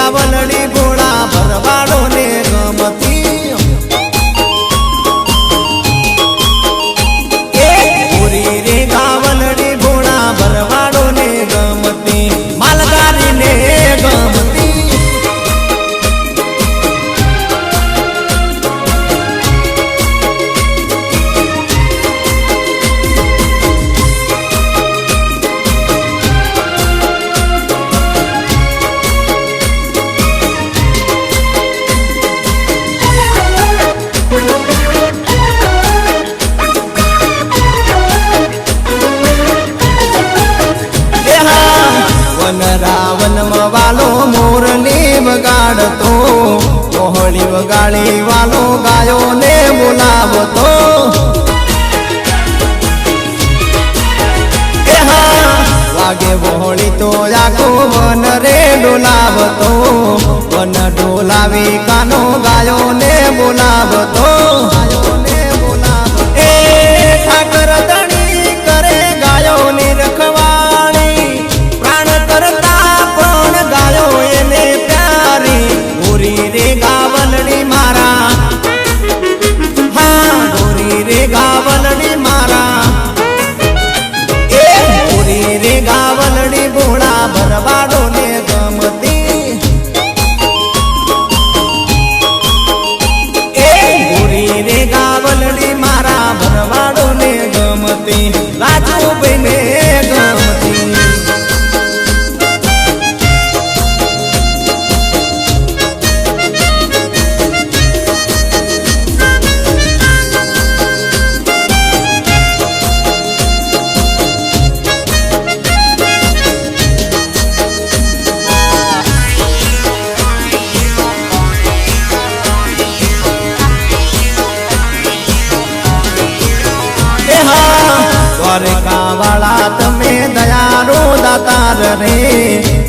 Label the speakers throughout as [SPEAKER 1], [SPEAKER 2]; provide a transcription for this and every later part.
[SPEAKER 1] गावलड़ी भोळा भरवाड़ो ने गमती पूरी रे गावलड़ी भोळा भरवाड़ो ने गमती मालगारी ने गमती रावण वालो मोरनी वगाड़तो मोहली वगाड़ी वालो गायो ने बुलावतो वागे बोहली तो आखो वन रे डोलावतो वन डोलावी कानो गायो ने बुलावतो ठाकर दणी करे गायो ने रखवाणी प्राण करता पण गायो एने प्यारी गोरी रे गावलड़ी मारा हाँ गोरी रे गावलड़ी मारा गोरी रे गावलड़ी भोळा भरवाड़ो ने गमती गोरी रे गावलड़ी मारा भरवाड़ो ने गमती राजू बने गमती द्वारका वाला तमे दयारो दातार रे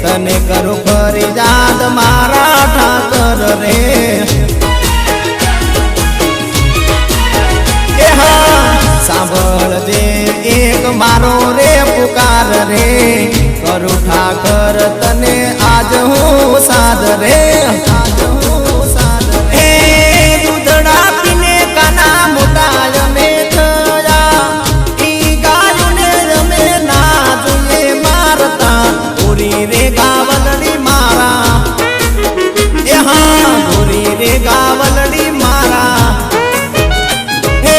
[SPEAKER 1] तने करो फरियाद मारा ठाकर रे सांभळ जे एक मारो रे पुकार रे करू ठाकर तने आज हूँ साध रे दूधड़ा पीने का नाम मोटाय में रे गावलड़ी मारा यहाँ गोरी रे गावलड़ी मारा हे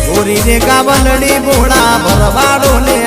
[SPEAKER 1] गोरी रे गावलड़ी भोळा भरवाड़ो ने